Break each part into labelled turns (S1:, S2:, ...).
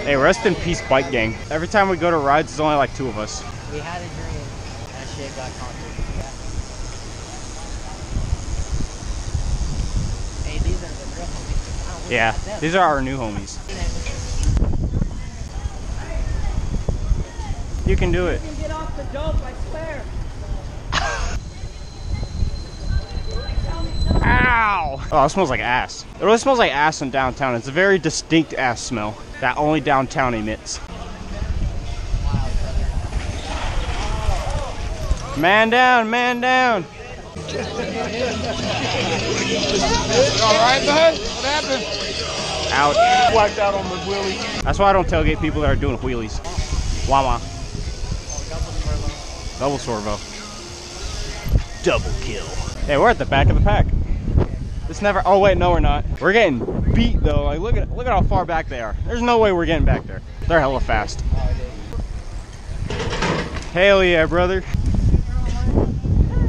S1: Hey, rest in peace, bike gang. Every time we go to rides, there's only like 2 of us.
S2: We had a dream. That shit got conquered. Hey, these are the real homies.
S1: Yeah, these are our new homies. You can do it.
S2: You can get off the dope, I swear.
S1: Ow! Oh, it smells like ass. It really smells like ass in downtown. It's a very distinct ass smell that only downtown emits. Man down, man down.
S3: All right, bud? What happened?
S1: Ouch.
S3: Whacked out on the wheelie.
S1: That's why I don't tailgate people that are doing wheelies. Wama. Double servo. Double kill. Hey, we're at the back of the pack. It's never. Oh wait, no, we're not. We're getting beat though. Like look at how far back they are. There's no way we're getting back there. They're hella fast. Hell yeah, brother.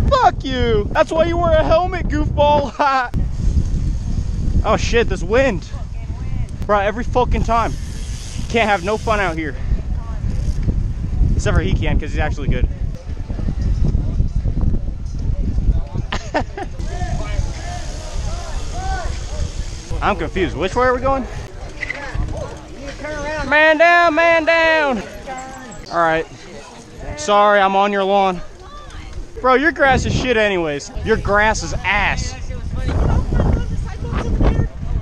S1: Fuck you. That's why you wear a helmet, goofball. Oh shit, this wind. Bro, every fucking time. Can't have no fun out here. Except for he can, because he's actually good. I'm confused. Which way are we going? Man down, man down. All right. Sorry, I'm on your lawn. Bro, your grass is shit anyways. Your grass is ass.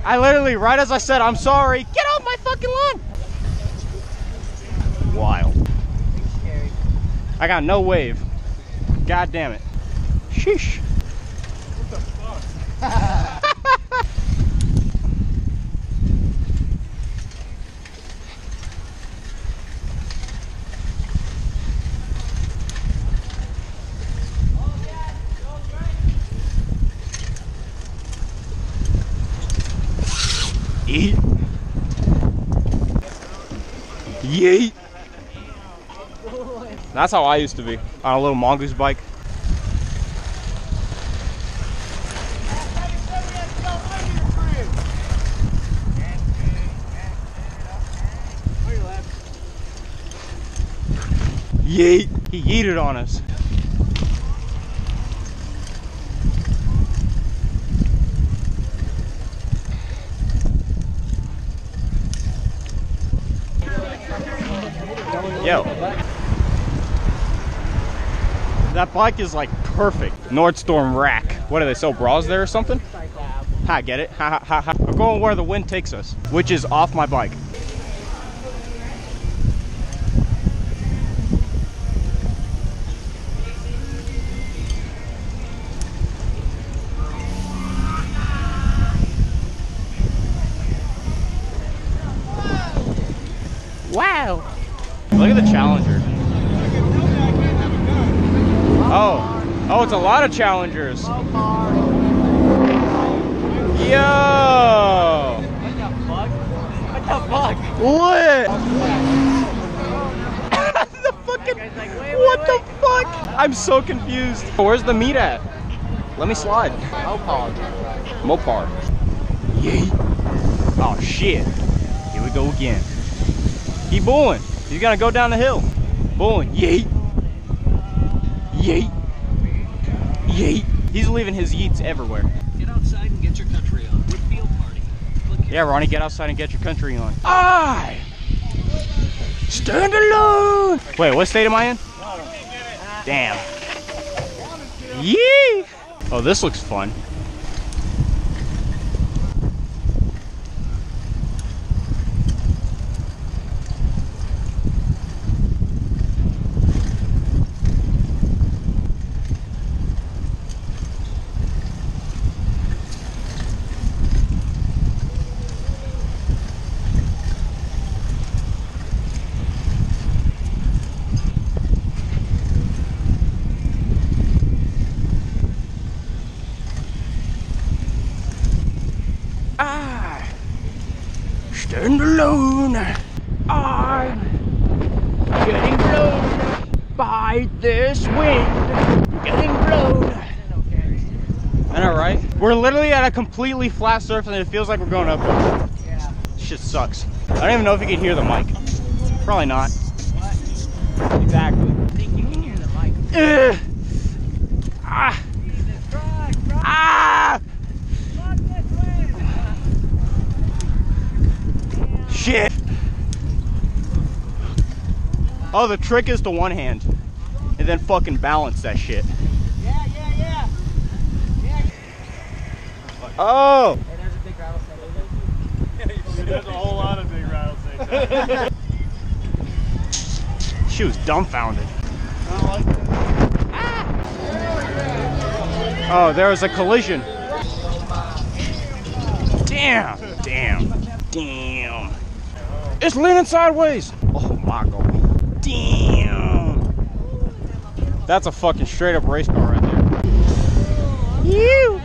S1: I literally, right as I said, I'm sorry, get off my fucking lawn. Wild. I got no wave. God damn it. Sheesh.
S3: What the fuck?
S1: Yeet. Yeet. That's how I used to be on a little mongoose bike. Yeet. He yeeted on us. Yo, that bike is like perfect. Nordstorm rack. What do they sell bras there or something? Ha, get it? Ha ha ha ha. I'm going where the wind takes us, which is off my bike. Wow. Look at the Challenger. Oh, it's a lot of Challengers. Yo.
S2: What the fuck? What the fuck?
S1: What? The fucking. What the fuck? I'm so confused. Where's the meat at? Let me slide. Mopar. Yay. Oh shit. Here we go again. Keep bowling. He's gonna go down the hill. Bowling. Yeet. Yeet. Yeet. He's leaving his yeets everywhere.
S4: Get outside and get your country on. Whitfield Party.
S1: Yeah, Ronnie, get outside and get your country on. I stand alone. Wait, what state am I in? Damn. Yee. Oh, this looks fun. I stand alone. I'm getting blown by this wind. Getting blown. I know, right? We're literally at a completely flat surface and it feels like we're going uphill.
S2: Yeah.
S1: Shit's shit sucks. I don't even know if you can hear the mic. Probably not. Exactly.
S2: I think you can hear the mic.
S1: Ah!
S2: Jesus Christ, bro.
S1: Ah!
S2: Fuck this way.
S1: Shit! Oh, the trick is to one hand. And then fucking balance that shit.
S2: Yeah.
S1: Oh!
S2: Hey, there's a big rattlesnake.
S3: There's a whole lot of big rattlesnakes.
S1: She was dumbfounded. Oh, there was a collision. Damn! It's leaning sideways! Oh my god. Damn! That's a fucking straight up race car right there. You!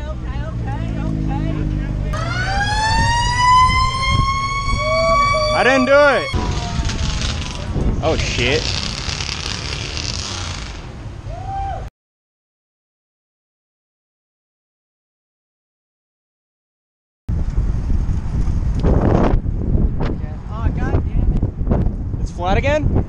S1: I didn't do it! Oh shit.
S2: Oh, god damn it.
S1: It's flat again?